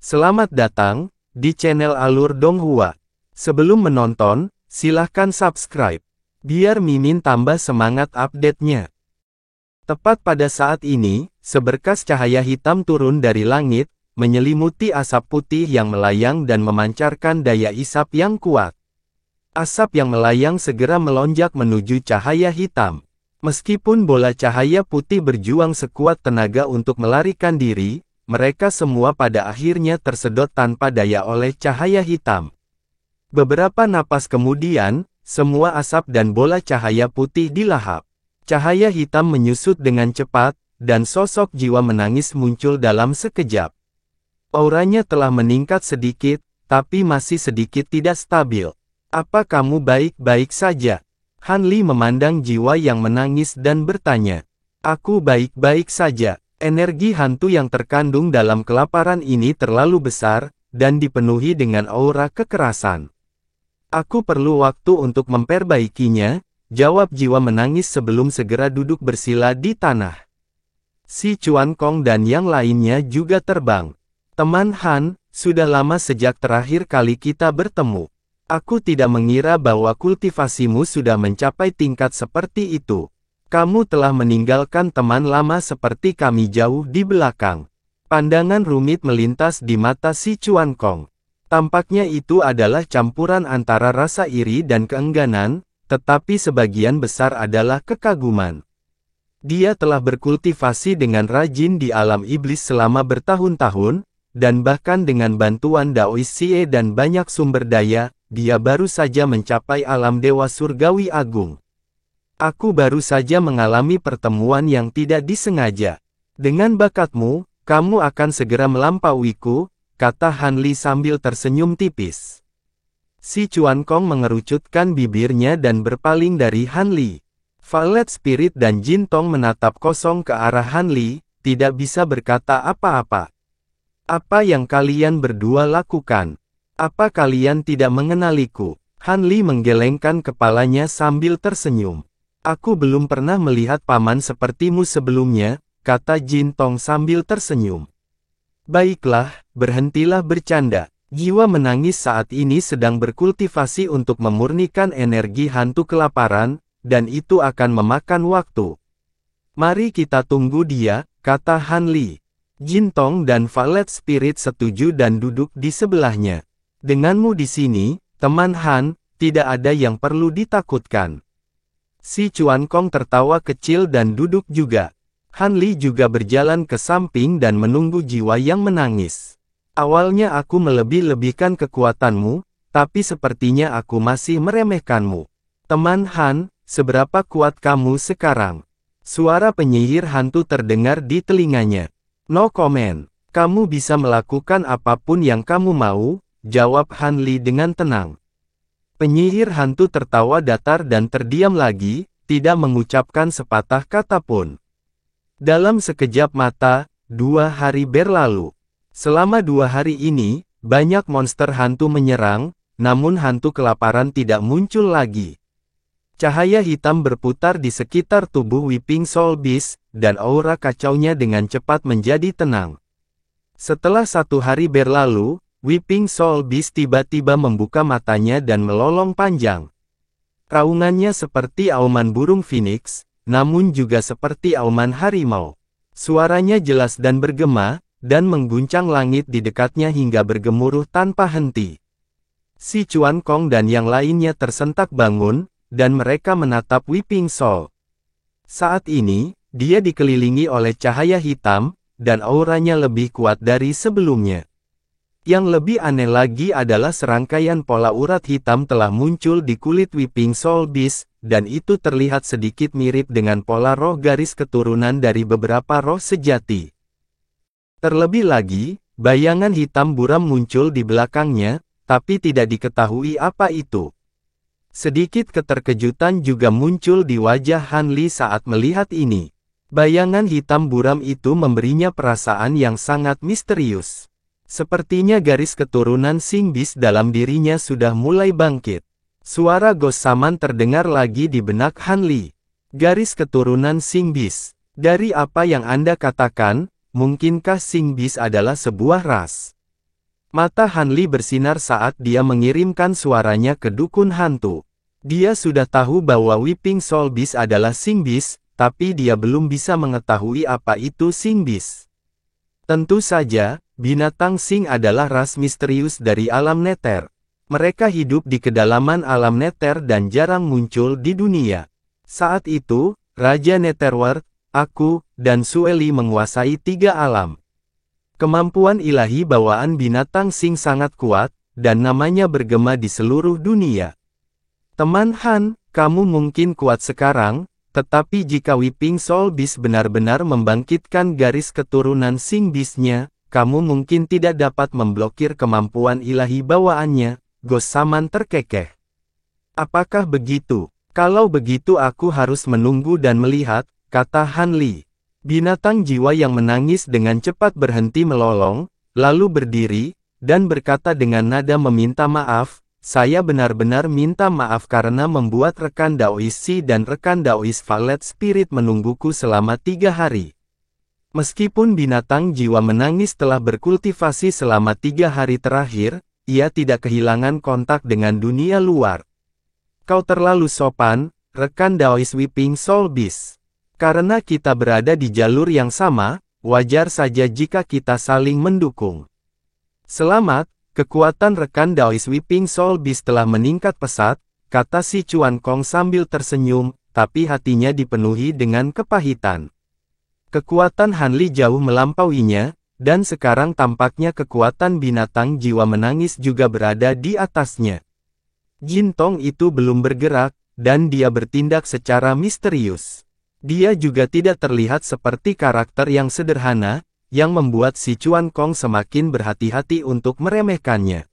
Selamat datang di channel Alur Donghua. Sebelum menonton, silahkan subscribe, biar Mimin tambah semangat update-nya. Tepat pada saat ini, seberkas cahaya hitam turun dari langit, menyelimuti asap putih yang melayang dan memancarkan daya isap yang kuat. Asap yang melayang segera melonjak menuju cahaya hitam. Meskipun bola cahaya putih berjuang sekuat tenaga untuk melarikan diri, mereka semua pada akhirnya tersedot tanpa daya oleh cahaya hitam. Beberapa napas kemudian, semua asap dan bola cahaya putih dilahap. Cahaya hitam menyusut dengan cepat, dan sosok jiwa menangis muncul dalam sekejap. Auranya telah meningkat sedikit, tapi masih sedikit tidak stabil. Apa kamu baik-baik saja? Han Li memandang jiwa yang menangis dan bertanya. Aku baik-baik saja. Energi hantu yang terkandung dalam kelaparan ini terlalu besar, dan dipenuhi dengan aura kekerasan. Aku perlu waktu untuk memperbaikinya, jawab jiwa menangis sebelum segera duduk bersila di tanah. Si Chuan Kong dan yang lainnya juga terbang. Teman Han, sudah lama sejak terakhir kali kita bertemu. Aku tidak mengira bahwa kultivasimu sudah mencapai tingkat seperti itu. Kamu telah meninggalkan teman lama seperti kami jauh di belakang. Pandangan rumit melintas di mata si Chuan Kong. Tampaknya itu adalah campuran antara rasa iri dan keengganan, tetapi sebagian besar adalah kekaguman. Dia telah berkultivasi dengan rajin di alam iblis selama bertahun-tahun, dan bahkan dengan bantuan Daois Xie dan banyak sumber daya, dia baru saja mencapai alam dewa surgawi agung. Aku baru saja mengalami pertemuan yang tidak disengaja. Dengan bakatmu, kamu akan segera melampauiku, kata Han Li sambil tersenyum tipis. Si Chuan Kong mengerucutkan bibirnya dan berpaling dari Han Li. Violet Spirit dan Jin Tong menatap kosong ke arah Han Li, tidak bisa berkata apa-apa. Apa yang kalian berdua lakukan? Apa kalian tidak mengenaliku? Han Li menggelengkan kepalanya sambil tersenyum. Aku belum pernah melihat paman sepertimu sebelumnya, kata Jin Tong sambil tersenyum. Baiklah, berhentilah bercanda. Jiwa menangis saat ini sedang berkultivasi untuk memurnikan energi hantu kelaparan, dan itu akan memakan waktu. Mari kita tunggu dia, kata Han Li. Jin Tong dan Violet Spirit setuju dan duduk di sebelahnya. Denganmu di sini, teman Han, tidak ada yang perlu ditakutkan. Si Chuan Kong tertawa kecil dan duduk juga. Han Li juga berjalan ke samping dan menunggu jiwa yang menangis. Awalnya aku melebih-lebihkan kekuatanmu, tapi sepertinya aku masih meremehkanmu. Teman Han, seberapa kuat kamu sekarang? Suara penyihir hantu terdengar di telinganya. No comment. Kamu bisa melakukan apapun yang kamu mau, jawab Han Li dengan tenang. Penyihir hantu tertawa datar dan terdiam lagi, tidak mengucapkan sepatah kata pun. Dalam sekejap mata, 2 hari berlalu. Selama 2 hari ini, banyak monster hantu menyerang, namun hantu kelaparan tidak muncul lagi. Cahaya hitam berputar di sekitar tubuh Weeping Soul Beast, dan aura kacaunya dengan cepat menjadi tenang. Setelah 1 hari berlalu, Weeping Soul Beast tiba-tiba membuka matanya dan melolong panjang. Raungannya seperti auman burung phoenix, namun juga seperti auman harimau. Suaranya jelas dan bergema, dan mengguncang langit di dekatnya hingga bergemuruh tanpa henti. Si Chuan Kong dan yang lainnya tersentak bangun, dan mereka menatap Weeping Soul. Saat ini, dia dikelilingi oleh cahaya hitam, dan auranya lebih kuat dari sebelumnya. Yang lebih aneh lagi adalah serangkaian pola urat hitam telah muncul di kulit Weeping Soul Beast, dan itu terlihat sedikit mirip dengan pola roh garis keturunan dari beberapa roh sejati. Terlebih lagi, bayangan hitam buram muncul di belakangnya, tapi tidak diketahui apa itu. Sedikit keterkejutan juga muncul di wajah Han Li saat melihat ini. Bayangan hitam buram itu memberinya perasaan yang sangat misterius. Sepertinya garis keturunan Sing Beast dalam dirinya sudah mulai bangkit. Suara Ghost Shaman terdengar lagi di benak Han Li. Garis keturunan Sing Beast. Dari apa yang Anda katakan, mungkinkah Sing Beast adalah sebuah ras? Mata Han Li bersinar saat dia mengirimkan suaranya ke dukun hantu. Dia sudah tahu bahwa Weeping Soul Beast adalah Sing Beast, tapi dia belum bisa mengetahui apa itu Sing Beast. Tentu saja, binatang Sing adalah ras misterius dari alam Nether. Mereka hidup di kedalaman alam Nether dan jarang muncul di dunia. Saat itu, Raja Netherworld, aku, dan Sueli menguasai 3 alam. Kemampuan ilahi bawaan binatang Sing sangat kuat, dan namanya bergema di seluruh dunia. Teman Han, kamu mungkin kuat sekarang, tetapi jika Weeping Soul Beast benar-benar membangkitkan garis keturunan Sing Beast-nya, kamu mungkin tidak dapat memblokir kemampuan ilahi bawaannya, Ghost Shaman terkekeh. Apakah begitu? Kalau begitu aku harus menunggu dan melihat, kata Han Li. Binatang jiwa yang menangis dengan cepat berhenti melolong, lalu berdiri, dan berkata dengan nada meminta maaf, saya benar-benar minta maaf karena membuat rekan Daois Si dan rekan Daois Violet Spirit menungguku selama 3 hari. Meskipun binatang jiwa menangis telah berkultivasi selama 3 hari terakhir, ia tidak kehilangan kontak dengan dunia luar. Kau terlalu sopan, rekan Daois Weeping Soul Beast. Karena kita berada di jalur yang sama, wajar saja jika kita saling mendukung. Selamat, kekuatan rekan Daois Weeping Soul Beast telah meningkat pesat, kata si Chuan Kong sambil tersenyum, tapi hatinya dipenuhi dengan kepahitan. Kekuatan Han Li jauh melampauinya, dan sekarang tampaknya kekuatan binatang jiwa menangis juga berada di atasnya. Jin Tong itu belum bergerak, dan dia bertindak secara misterius. Dia juga tidak terlihat seperti karakter yang sederhana, yang membuat si Chuan Kong semakin berhati-hati untuk meremehkannya.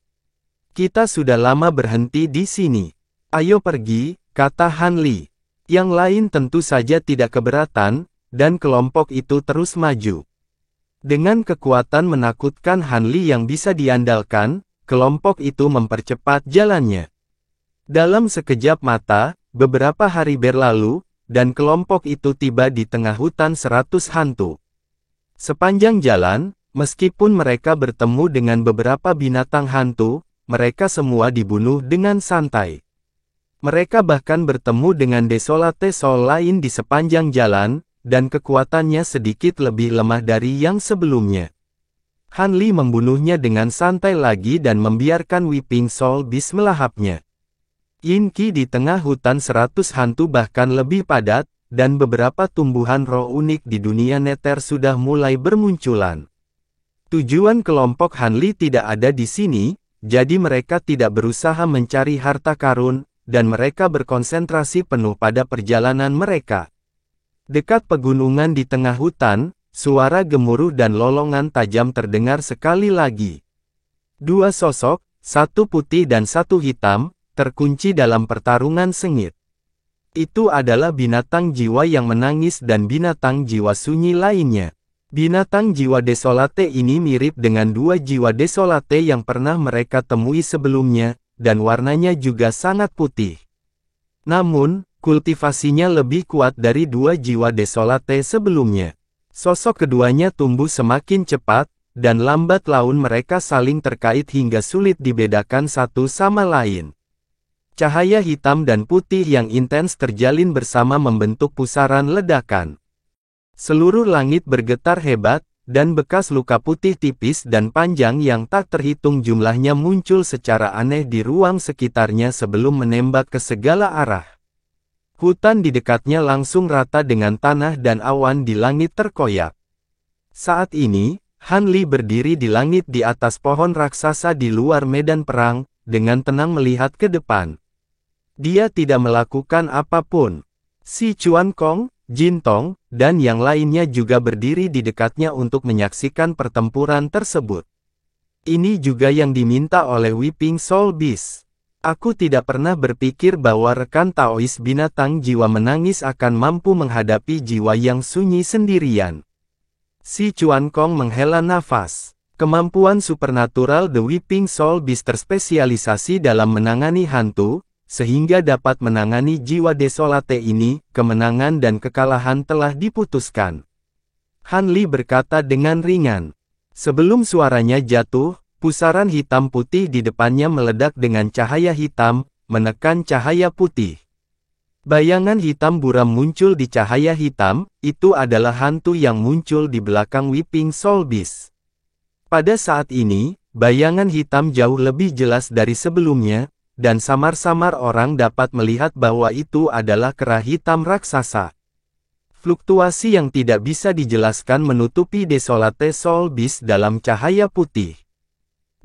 Kita sudah lama berhenti di sini. Ayo pergi, kata Han Li. Yang lain tentu saja tidak keberatan, dan kelompok itu terus maju. Dengan kekuatan menakutkan Han Li yang bisa diandalkan, kelompok itu mempercepat jalannya. Dalam sekejap mata, beberapa hari berlalu, dan kelompok itu tiba di tengah hutan 100 hantu. Sepanjang jalan, meskipun mereka bertemu dengan beberapa binatang hantu, mereka semua dibunuh dengan santai. Mereka bahkan bertemu dengan Desolate Soul lain di sepanjang jalan, dan kekuatannya sedikit lebih lemah dari yang sebelumnya. Han Li membunuhnya dengan santai lagi dan membiarkan Weeping Soul Beast melahapnya. Yin Qi di tengah hutan 100 hantu bahkan lebih padat, dan beberapa tumbuhan roh unik di dunia Nether sudah mulai bermunculan. Tujuan kelompok Han Li tidak ada di sini, jadi mereka tidak berusaha mencari harta karun, dan mereka berkonsentrasi penuh pada perjalanan mereka. Dekat pegunungan di tengah hutan, suara gemuruh dan lolongan tajam terdengar sekali lagi. 2 sosok, satu putih dan satu hitam, terkunci dalam pertarungan sengit. Itu adalah binatang jiwa yang menangis dan binatang jiwa sunyi lainnya. Binatang jiwa Desolate ini mirip dengan 2 jiwa Desolate yang pernah mereka temui sebelumnya, dan warnanya juga sangat putih. Namun, kultivasinya lebih kuat dari 2 jiwa Desolate sebelumnya. Sosok keduanya tumbuh semakin cepat, dan lambat laun mereka saling terkait hingga sulit dibedakan satu sama lain. Cahaya hitam dan putih yang intens terjalin bersama membentuk pusaran ledakan. Seluruh langit bergetar hebat, dan bekas luka putih tipis dan panjang yang tak terhitung jumlahnya muncul secara aneh di ruang sekitarnya sebelum menembak ke segala arah. Hutan di dekatnya langsung rata dengan tanah dan awan di langit terkoyak. Saat ini, Han Li berdiri di langit di atas pohon raksasa di luar medan perang, dengan tenang melihat ke depan. Dia tidak melakukan apapun. Si Chuan Kong, Jin Tong, dan yang lainnya juga berdiri di dekatnya untuk menyaksikan pertempuran tersebut. Ini juga yang diminta oleh Weeping Soul Beast. Aku tidak pernah berpikir bahwa rekan Taois binatang jiwa menangis akan mampu menghadapi jiwa yang sunyi sendirian. Si Chuan Kong menghela nafas. Kemampuan supernatural The Weeping Soul Beast terspesialisasi dalam menangani hantu, sehingga dapat menangani jiwa Desolate ini. Kemenangan dan kekalahan telah diputuskan. Han Li berkata dengan ringan. Sebelum suaranya jatuh, Pusaran hitam putih di depannya meledak dengan cahaya hitam, menekan cahaya putih. Bayangan hitam buram muncul di cahaya hitam, itu adalah hantu yang muncul di belakang Weeping Soul Beast. Pada saat ini, bayangan hitam jauh lebih jelas dari sebelumnya, dan samar-samar orang dapat melihat bahwa itu adalah kera hitam raksasa. Fluktuasi yang tidak bisa dijelaskan menutupi Desolate Soul Beast dalam cahaya putih.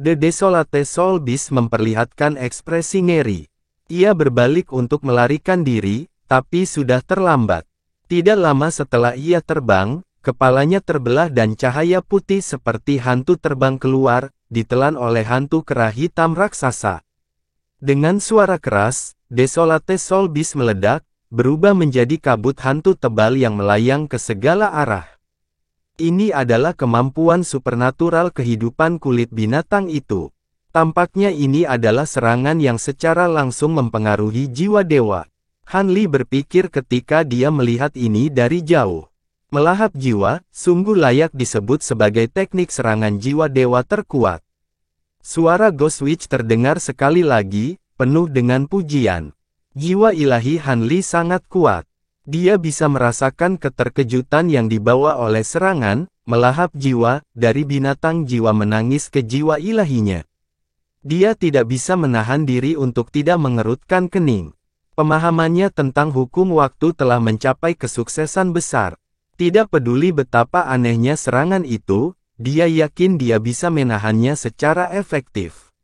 The Desolate Soul Beast memperlihatkan ekspresi ngeri. Ia berbalik untuk melarikan diri, tapi sudah terlambat. Tidak lama setelah ia terbang, kepalanya terbelah dan cahaya putih seperti hantu terbang keluar, ditelan oleh hantu kera hitam raksasa. Dengan suara keras, Desolate Soul Beast meledak, berubah menjadi kabut hantu tebal yang melayang ke segala arah. Ini adalah kemampuan supernatural kehidupan kulit binatang itu. Tampaknya ini adalah serangan yang secara langsung mempengaruhi jiwa dewa. Han Li berpikir ketika dia melihat ini dari jauh. Melahap jiwa, sungguh layak disebut sebagai teknik serangan jiwa dewa terkuat. Suara Ghost Witch terdengar sekali lagi, penuh dengan pujian. Jiwa ilahi Han Li sangat kuat. Dia bisa merasakan keterkejutan yang dibawa oleh serangan, melahap jiwa, dari binatang jiwa menangis ke jiwa ilahinya. Dia tidak bisa menahan diri untuk tidak mengerutkan kening. Pemahamannya tentang hukum waktu telah mencapai kesuksesan besar. Tidak peduli betapa anehnya serangan itu, dia yakin dia bisa menahannya secara efektif.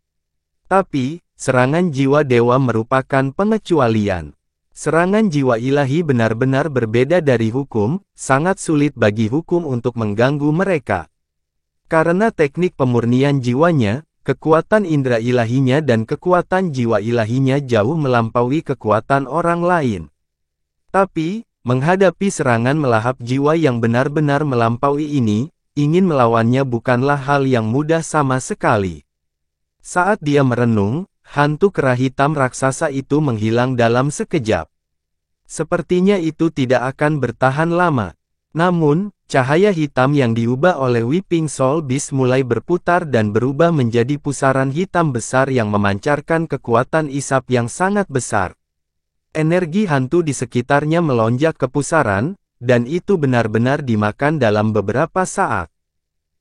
Tapi, serangan jiwa dewa merupakan pengecualian. Serangan jiwa ilahi benar-benar berbeda dari hukum, sangat sulit bagi hukum untuk mengganggu mereka. Karena teknik pemurnian jiwanya, kekuatan indera ilahinya dan kekuatan jiwa ilahinya jauh melampaui kekuatan orang lain. Tapi, menghadapi serangan melahap jiwa yang benar-benar melampaui ini, ingin melawannya bukanlah hal yang mudah sama sekali. Saat dia merenung, hantu kera hitam raksasa itu menghilang dalam sekejap. Sepertinya itu tidak akan bertahan lama. Namun, cahaya hitam yang diubah oleh Weeping Soul Beast mulai berputar dan berubah menjadi pusaran hitam besar yang memancarkan kekuatan isap yang sangat besar. Energi hantu di sekitarnya melonjak ke pusaran, dan itu benar-benar dimakan dalam beberapa saat.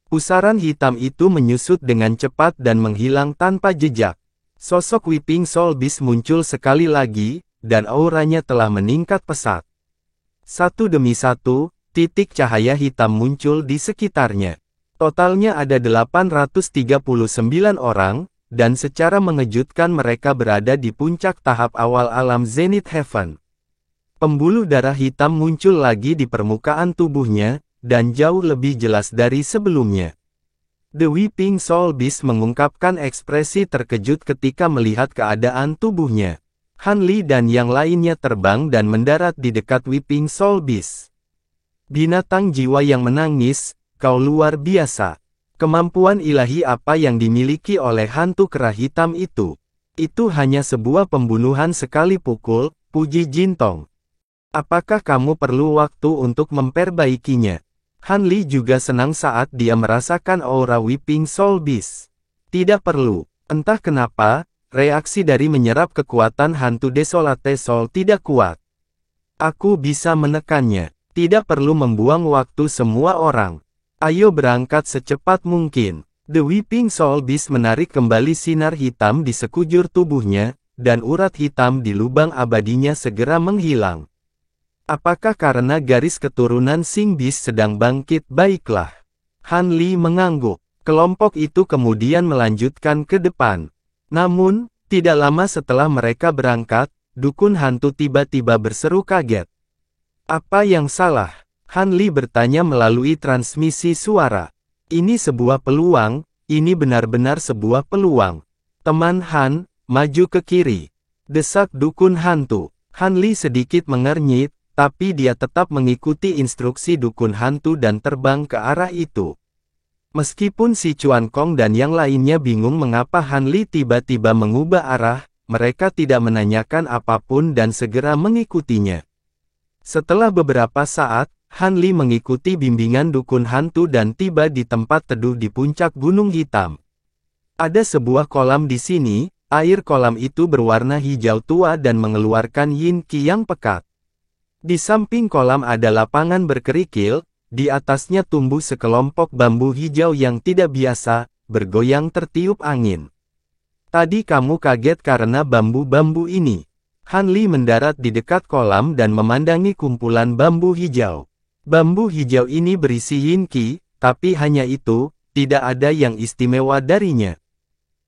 Pusaran hitam itu menyusut dengan cepat dan menghilang tanpa jejak. Sosok Weeping Soul Beast muncul sekali lagi, dan auranya telah meningkat pesat. Satu demi satu, titik cahaya hitam muncul di sekitarnya. Totalnya ada 839 orang, dan secara mengejutkan mereka berada di puncak tahap awal alam Zenith Heaven. Pembuluh darah hitam muncul lagi di permukaan tubuhnya, dan jauh lebih jelas dari sebelumnya. The Weeping Soul Beast mengungkapkan ekspresi terkejut ketika melihat keadaan tubuhnya. Han Li dan yang lainnya terbang dan mendarat di dekat Weeping Soul Beast. Binatang jiwa yang menangis, kau luar biasa. Kemampuan ilahi apa yang dimiliki oleh hantu kera hitam itu? Itu hanya sebuah pembunuhan sekali pukul, puji Jintong. Apakah kamu perlu waktu untuk memperbaikinya? Han Li juga senang saat dia merasakan aura Weeping Soul Beast. Tidak perlu. Entah kenapa, reaksi dari menyerap kekuatan hantu Desolate Soul tidak kuat. Aku bisa menekannya. Tidak perlu membuang waktu semua orang. Ayo berangkat secepat mungkin. The Weeping Soul Beast menarik kembali sinar hitam di sekujur tubuhnya, dan urat hitam di lubang abadinya segera menghilang. Apakah karena garis keturunan Sing Beast sedang bangkit? Baiklah. Han Li mengangguk. Kelompok itu kemudian melanjutkan ke depan. Namun, tidak lama setelah mereka berangkat, dukun hantu tiba-tiba berseru kaget. Apa yang salah? Han Li bertanya melalui transmisi suara. Ini sebuah peluang, ini benar-benar sebuah peluang. Teman Han, maju ke kiri. Desak dukun hantu. Han Li sedikit mengernyit, tapi dia tetap mengikuti instruksi dukun hantu dan terbang ke arah itu. Meskipun si Chuan Kong dan yang lainnya bingung mengapa Han Li tiba-tiba mengubah arah, mereka tidak menanyakan apapun dan segera mengikutinya. Setelah beberapa saat, Han Li mengikuti bimbingan dukun hantu dan tiba di tempat teduh di puncak Gunung Hitam. Ada sebuah kolam di sini, air kolam itu berwarna hijau tua dan mengeluarkan yin qi yang pekat. Di samping kolam ada lapangan berkerikil, di atasnya tumbuh sekelompok bambu hijau yang tidak biasa, bergoyang tertiup angin. Tadi kamu kaget karena bambu-bambu ini. Han Li mendarat di dekat kolam dan memandangi kumpulan bambu hijau. Bambu hijau ini berisi yin qi, tapi hanya itu, tidak ada yang istimewa darinya.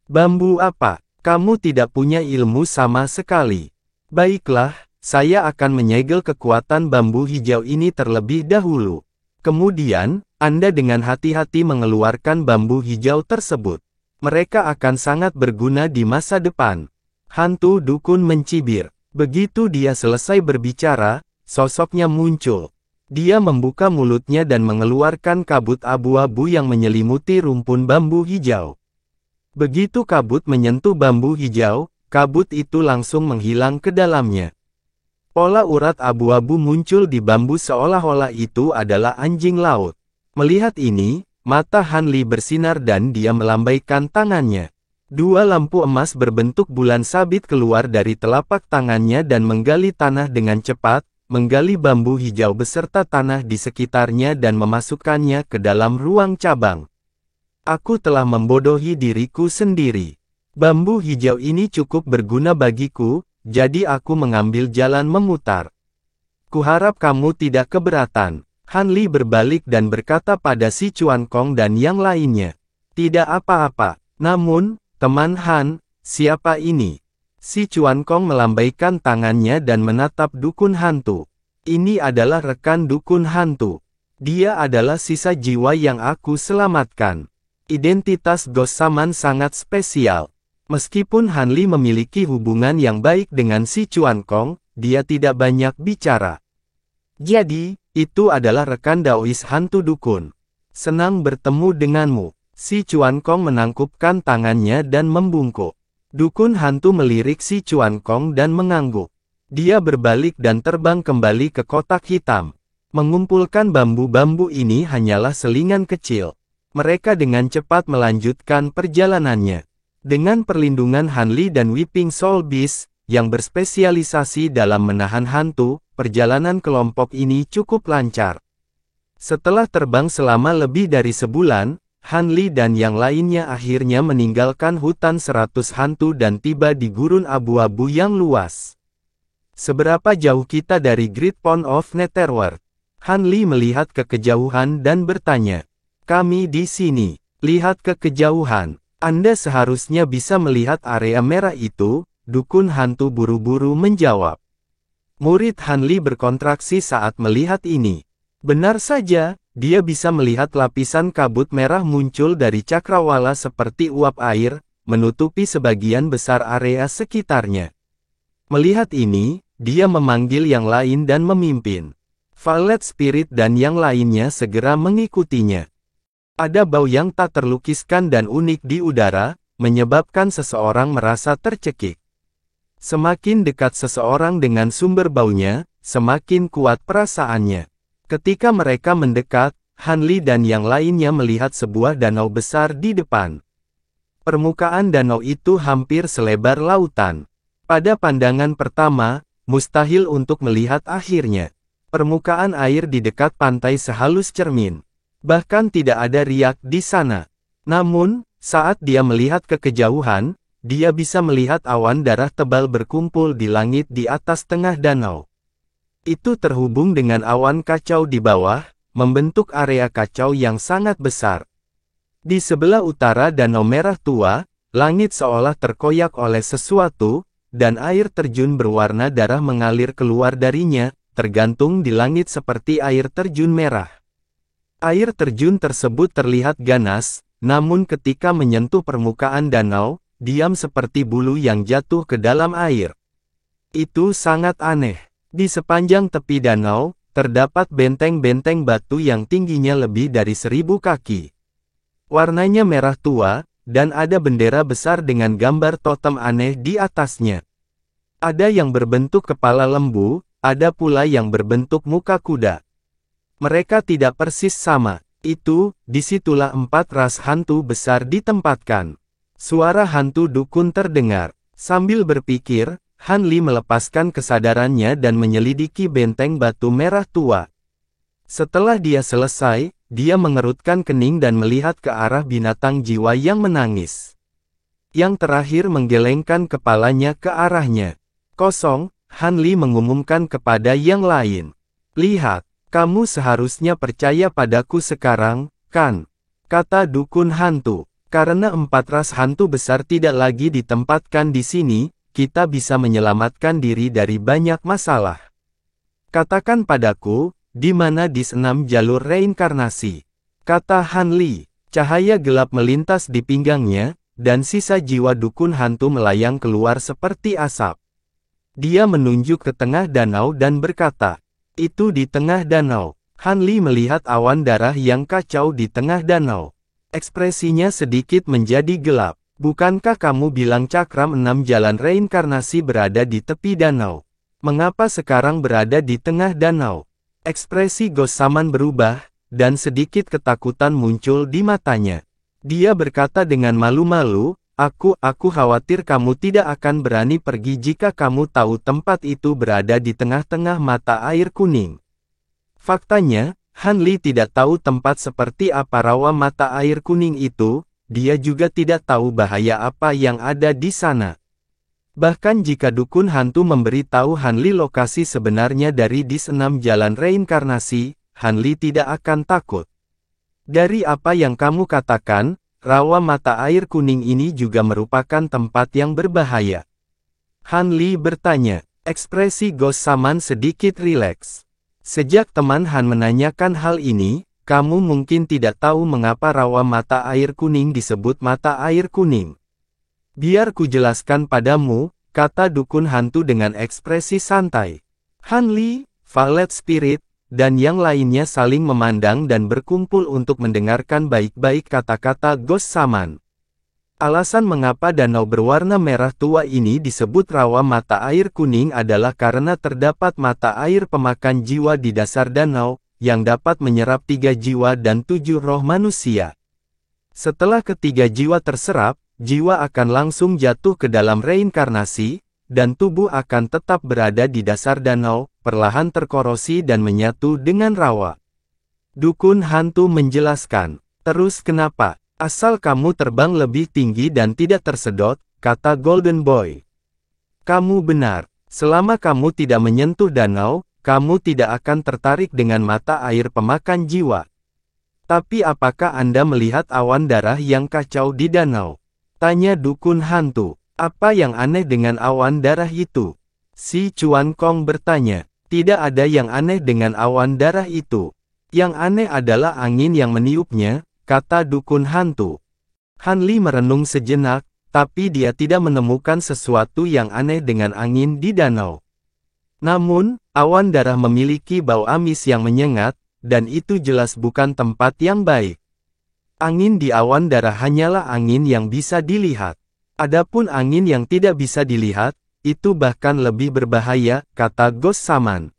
Bambu apa? Kamu tidak punya ilmu sama sekali. Baiklah, saya akan menyegel kekuatan bambu hijau ini terlebih dahulu. Kemudian, Anda dengan hati-hati mengeluarkan bambu hijau tersebut. Mereka akan sangat berguna di masa depan. Hantu dukun mencibir. Begitu dia selesai berbicara, sosoknya muncul. Dia membuka mulutnya dan mengeluarkan kabut abu-abu yang menyelimuti rumpun bambu hijau. Begitu kabut menyentuh bambu hijau, kabut itu langsung menghilang ke dalamnya. Pola urat abu-abu muncul di bambu seolah-olah itu adalah anjing laut. Melihat ini, mata Han Li bersinar dan dia melambaikan tangannya. Dua lampu emas berbentuk bulan sabit keluar dari telapak tangannya dan menggali tanah dengan cepat, menggali bambu hijau beserta tanah di sekitarnya dan memasukkannya ke dalam ruang cabang. Aku telah membodohi diriku sendiri. Bambu hijau ini cukup berguna bagiku, jadi aku mengambil jalan memutar. Kuharap kamu tidak keberatan. Han Li berbalik dan berkata pada si Chuan Kong dan yang lainnya. Tidak apa-apa. Namun, teman Han, siapa ini? Si Chuan Kong melambaikan tangannya dan menatap dukun hantu. Ini adalah rekan dukun hantu. Dia adalah sisa jiwa yang aku selamatkan. Identitas Ghost Shaman sangat spesial. Meskipun Han Li memiliki hubungan yang baik dengan si Chuan Kong, dia tidak banyak bicara. Jadi, itu adalah rekan Daois hantu dukun. Senang bertemu denganmu. Si Chuan Kong menangkupkan tangannya dan membungkuk. Dukun hantu melirik si Chuan Kong dan mengangguk. Dia berbalik dan terbang kembali ke kotak hitam. Mengumpulkan bambu-bambu ini hanyalah selingan kecil. Mereka dengan cepat melanjutkan perjalanannya. Dengan perlindungan Han Li dan Weeping Soul Beast, yang berspesialisasi dalam menahan hantu, perjalanan kelompok ini cukup lancar. Setelah terbang selama lebih dari sebulan, Han Li dan yang lainnya akhirnya meninggalkan hutan 100 hantu dan tiba di gurun abu-abu yang luas. Seberapa jauh kita dari Great Pond of Netherworld? Han Li melihat ke kejauhan dan bertanya. Kami di sini. Lihat ke kejauhan. Anda seharusnya bisa melihat area merah itu, dukun hantu buru-buru menjawab. Murid Han Li berkontraksi saat melihat ini. Benar saja, dia bisa melihat lapisan kabut merah muncul dari cakrawala seperti uap air, menutupi sebagian besar area sekitarnya. Melihat ini, dia memanggil yang lain dan memimpin. Violet Spirit dan yang lainnya segera mengikutinya. Ada bau yang tak terlukiskan dan unik di udara, menyebabkan seseorang merasa tercekik. Semakin dekat seseorang dengan sumber baunya, semakin kuat perasaannya. Ketika mereka mendekat, Han Li dan yang lainnya melihat sebuah danau besar di depan. Permukaan danau itu hampir selebar lautan. Pada pandangan pertama, mustahil untuk melihat akhirnya. Permukaan air di dekat pantai sehalus cermin. Bahkan tidak ada riak di sana. Namun, saat dia melihat ke kejauhan, dia bisa melihat awan darah tebal berkumpul di langit di atas tengah danau. Itu terhubung dengan awan kacau di bawah, membentuk area kacau yang sangat besar. Di sebelah utara Danau Merah Tua, langit seolah terkoyak oleh sesuatu, dan air terjun berwarna darah mengalir keluar darinya, tergantung di langit seperti air terjun merah. Air terjun tersebut terlihat ganas, namun ketika menyentuh permukaan danau, diam seperti bulu yang jatuh ke dalam air. Itu sangat aneh. Di sepanjang tepi danau, terdapat benteng-benteng batu yang tingginya lebih dari 1000 kaki. Warnanya merah tua, dan ada bendera besar dengan gambar totem aneh di atasnya. Ada yang berbentuk kepala lembu, ada pula yang berbentuk muka kuda. Mereka tidak persis sama. Disitulah 4 ras hantu besar ditempatkan. Suara hantu dukun terdengar. Sambil berpikir, Han Li melepaskan kesadarannya dan menyelidiki benteng batu merah tua. Setelah dia selesai, dia mengerutkan kening dan melihat ke arah binatang jiwa yang menangis. Yang terakhir menggelengkan kepalanya ke arahnya. Kosong, Han Li mengumumkan kepada yang lain. Lihat, kamu seharusnya percaya padaku sekarang, kan? Kata dukun hantu. Karena 4 ras hantu besar tidak lagi ditempatkan di sini, kita bisa menyelamatkan diri dari banyak masalah. Katakan padaku, di mana di 6 jalur reinkarnasi? Kata Han Li. Cahaya gelap melintas di pinggangnya, dan sisa jiwa dukun hantu melayang keluar seperti asap. Dia menunjuk ke tengah danau dan berkata, itu di tengah danau. Han Li melihat awan darah yang kacau di tengah danau. Ekspresinya sedikit menjadi gelap. Bukankah kamu bilang cakram 6 jalan reinkarnasi berada di tepi danau? Mengapa sekarang berada di tengah danau? Ekspresi Ghost Shaman berubah, dan sedikit ketakutan muncul di matanya. Dia berkata dengan malu-malu, Aku khawatir kamu tidak akan berani pergi jika kamu tahu tempat itu berada di tengah-tengah mata air kuning. Faktanya, Han Li tidak tahu tempat seperti apa rawa mata air kuning itu, dia juga tidak tahu bahaya apa yang ada di sana. Bahkan jika dukun hantu memberitahu Han Li lokasi sebenarnya dari di 6 jalan reinkarnasi, Han Li tidak akan takut. Dari apa yang kamu katakan, rawa mata air kuning ini juga merupakan tempat yang berbahaya. Han Li bertanya. Ekspresi Ghost Shaman sedikit rileks. Sejak teman Han menanyakan hal ini, kamu mungkin tidak tahu mengapa rawa mata air kuning disebut mata air kuning. Biar ku jelaskan padamu, kata dukun hantu dengan ekspresi santai. Han Li, Violet Spirit, dan yang lainnya saling memandang dan berkumpul untuk mendengarkan baik-baik kata-kata Ghost Shaman. Alasan mengapa danau berwarna merah tua ini disebut rawa mata air kuning adalah karena terdapat mata air pemakan jiwa di dasar danau, yang dapat menyerap 3 jiwa dan 7 roh manusia. Setelah ketiga jiwa terserap, jiwa akan langsung jatuh ke dalam reinkarnasi, dan tubuh akan tetap berada di dasar danau, perlahan terkorosi dan menyatu dengan rawa. Dukun hantu menjelaskan. Terus kenapa? Asal kamu terbang lebih tinggi dan tidak tersedot, kata Golden Boy. Kamu benar. Selama kamu tidak menyentuh danau, kamu tidak akan tertarik dengan mata air pemakan jiwa. Tapi apakah Anda melihat awan darah yang kacau di danau? Tanya dukun hantu. Apa yang aneh dengan awan darah itu? Si Chuan Kong bertanya. Tidak ada yang aneh dengan awan darah itu. Yang aneh adalah angin yang meniupnya, kata dukun hantu. Han Li merenung sejenak, tapi dia tidak menemukan sesuatu yang aneh dengan angin di danau. Namun, awan darah memiliki bau amis yang menyengat, dan itu jelas bukan tempat yang baik. Angin di awan darah hanyalah angin yang bisa dilihat. Adapun angin yang tidak bisa dilihat, itu bahkan lebih berbahaya, kata Ghost Shaman.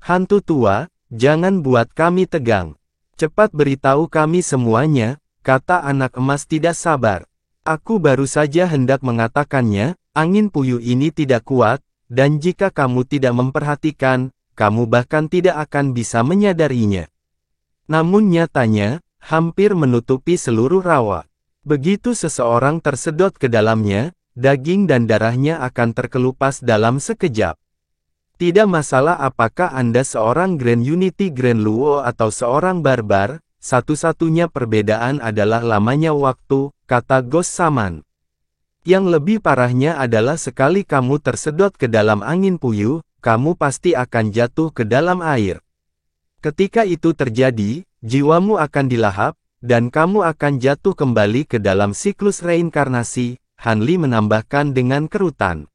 Hantu tua, jangan buat kami tegang. Cepat beritahu kami semuanya, kata anak emas tidak sabar. Aku baru saja hendak mengatakannya, angin puyuh ini tidak kuat, dan jika kamu tidak memperhatikan, kamu bahkan tidak akan bisa menyadarinya. Namun nyatanya, hampir menutupi seluruh rawa. Begitu seseorang tersedot ke dalamnya, daging dan darahnya akan terkelupas dalam sekejap. Tidak masalah apakah Anda seorang Grand Unity Grand Luo atau seorang barbar, satu-satunya perbedaan adalah lamanya waktu, kata Ghost Shaman. Yang lebih parahnya adalah sekali kamu tersedot ke dalam angin puyuh, kamu pasti akan jatuh ke dalam air. Ketika itu terjadi, jiwamu akan dilahap, dan kamu akan jatuh kembali ke dalam siklus reinkarnasi, Han Li menambahkan dengan kerutan.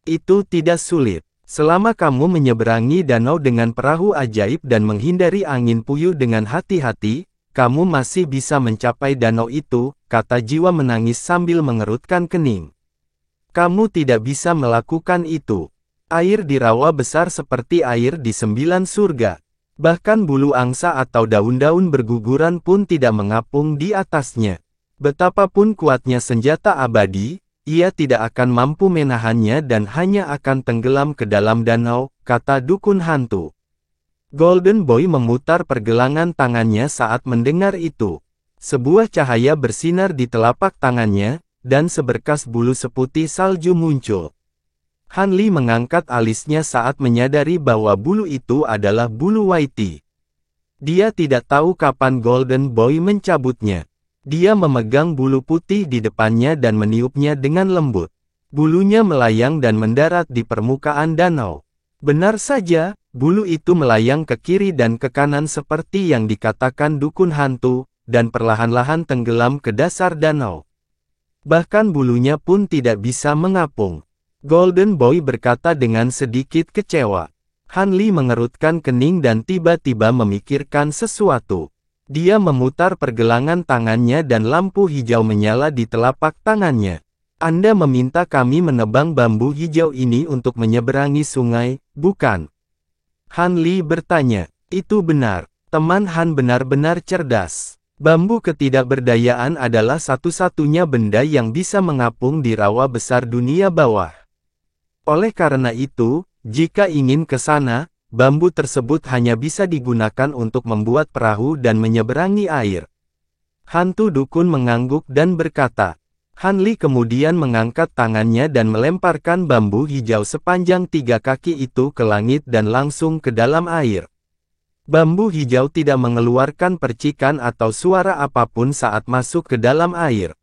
Itu tidak sulit. Selama kamu menyeberangi danau dengan perahu ajaib dan menghindari angin puyuh dengan hati-hati, kamu masih bisa mencapai danau itu, kata jiwa menangis sambil mengerutkan kening. Kamu tidak bisa melakukan itu. Air di rawa besar seperti air di 9 surga. Bahkan bulu angsa atau daun-daun berguguran pun tidak mengapung di atasnya. Betapapun kuatnya senjata abadi, ia tidak akan mampu menahannya dan hanya akan tenggelam ke dalam danau, kata dukun hantu. Golden Boy memutar pergelangan tangannya saat mendengar itu. Sebuah cahaya bersinar di telapak tangannya, dan seberkas bulu seputih salju muncul. Han Li mengangkat alisnya saat menyadari bahwa bulu itu adalah bulu Whitey. Dia tidak tahu kapan Golden Boy mencabutnya. Dia memegang bulu putih di depannya dan meniupnya dengan lembut. Bulunya melayang dan mendarat di permukaan danau. Benar saja, bulu itu melayang ke kiri dan ke kanan seperti yang dikatakan dukun hantu, dan perlahan-lahan tenggelam ke dasar danau. Bahkan bulunya pun tidak bisa mengapung. Golden Boy berkata dengan sedikit kecewa. Han Li mengerutkan kening dan tiba-tiba memikirkan sesuatu. Dia memutar pergelangan tangannya dan lampu hijau menyala di telapak tangannya. Anda meminta kami menebang bambu hijau ini untuk menyeberangi sungai, bukan? Han Li bertanya. Itu benar. Teman Han benar-benar cerdas. Bambu ketidakberdayaan adalah satu-satunya benda yang bisa mengapung di rawa besar dunia bawah. Oleh karena itu, jika ingin ke sana, bambu tersebut hanya bisa digunakan untuk membuat perahu dan menyeberangi air. Hantu dukun mengangguk dan berkata. Han Li kemudian mengangkat tangannya dan melemparkan bambu hijau sepanjang 3 kaki itu ke langit dan langsung ke dalam air. Bambu hijau tidak mengeluarkan percikan atau suara apapun saat masuk ke dalam air.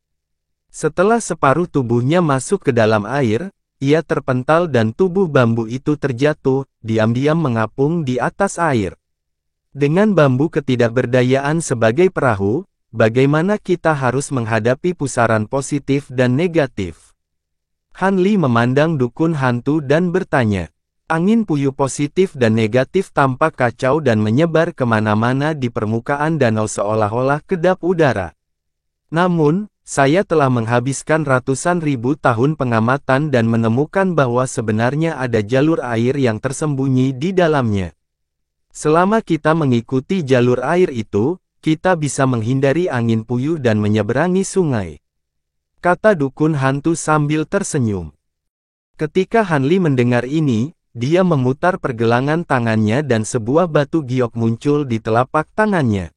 Setelah separuh tubuhnya masuk ke dalam air, ia terpental dan tubuh bambu itu terjatuh, diam-diam mengapung di atas air. Dengan bambu ketidakberdayaan sebagai perahu, bagaimana kita harus menghadapi pusaran positif dan negatif? Han Li memandang dukun hantu dan bertanya. Angin puyuh positif dan negatif tampak kacau dan menyebar kemana-mana di permukaan danau seolah-olah kedap udara. Namun, saya telah menghabiskan ratusan ribu tahun pengamatan dan menemukan bahwa sebenarnya ada jalur air yang tersembunyi di dalamnya. Selama kita mengikuti jalur air itu, kita bisa menghindari angin puyuh dan menyeberangi sungai. Kata dukun hantu sambil tersenyum. Ketika Han Li mendengar ini, dia memutar pergelangan tangannya dan sebuah batu giok muncul di telapak tangannya.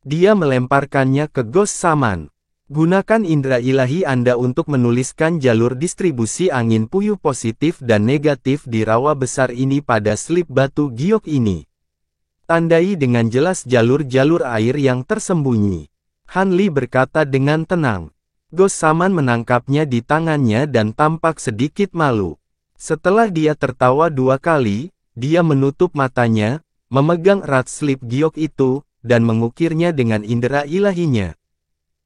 Dia melemparkannya ke Ghost Shaman. Gunakan indera ilahi Anda untuk menuliskan jalur distribusi angin puyuh positif dan negatif di rawa besar ini pada slip batu giok ini. Tandai dengan jelas jalur-jalur air yang tersembunyi. Han Li berkata dengan tenang. Ghost Shaman menangkapnya di tangannya dan tampak sedikit malu. Setelah dia tertawa 2 kali, dia menutup matanya, memegang erat slip giok itu, dan mengukirnya dengan indera ilahinya.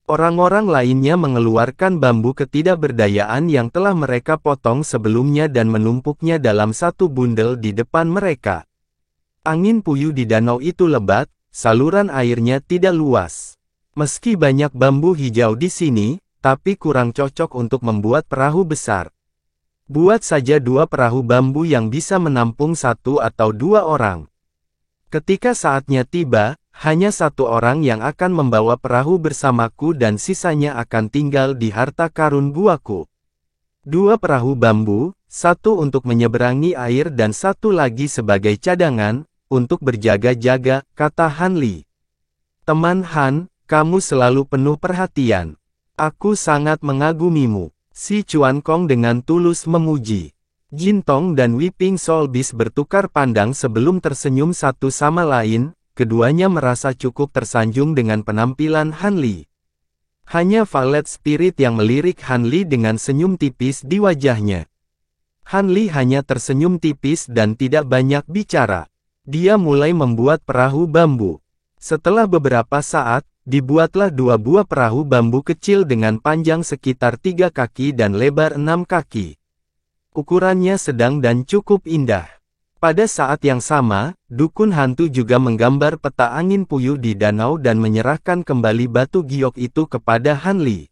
Orang-orang lainnya mengeluarkan bambu ketidakberdayaan yang telah mereka potong sebelumnya dan menumpuknya dalam satu bundel di depan mereka. Angin puyuh di danau itu lebat, saluran airnya tidak luas. Meski banyak bambu hijau di sini, tapi kurang cocok untuk membuat perahu besar. Buat saja 2 perahu bambu yang bisa menampung 1 atau 2 orang. Ketika saatnya tiba, hanya 1 orang yang akan membawa perahu bersamaku dan sisanya akan tinggal di harta karun guaku. 2 perahu bambu, 1 untuk menyeberangi air dan 1 lagi sebagai cadangan, untuk berjaga-jaga, kata Han Li. Teman Han, kamu selalu penuh perhatian. Aku sangat mengagumimu. Si Chuan Kong dengan tulus memuji. Jin Tong dan Weeping Soul Beast bertukar pandang sebelum tersenyum satu sama lain, keduanya merasa cukup tersanjung dengan penampilan Han Li. Hanya Violet Spirit yang melirik Han Li dengan senyum tipis di wajahnya. Han Li hanya tersenyum tipis dan tidak banyak bicara. Dia mulai membuat perahu bambu. Setelah beberapa saat, dibuatlah 2 buah perahu bambu kecil dengan panjang sekitar 3 kaki dan lebar 6 kaki. Ukurannya sedang dan cukup indah. Pada saat yang sama, dukun hantu juga menggambar peta angin puyuh di danau dan menyerahkan kembali batu giok itu kepada Han Li.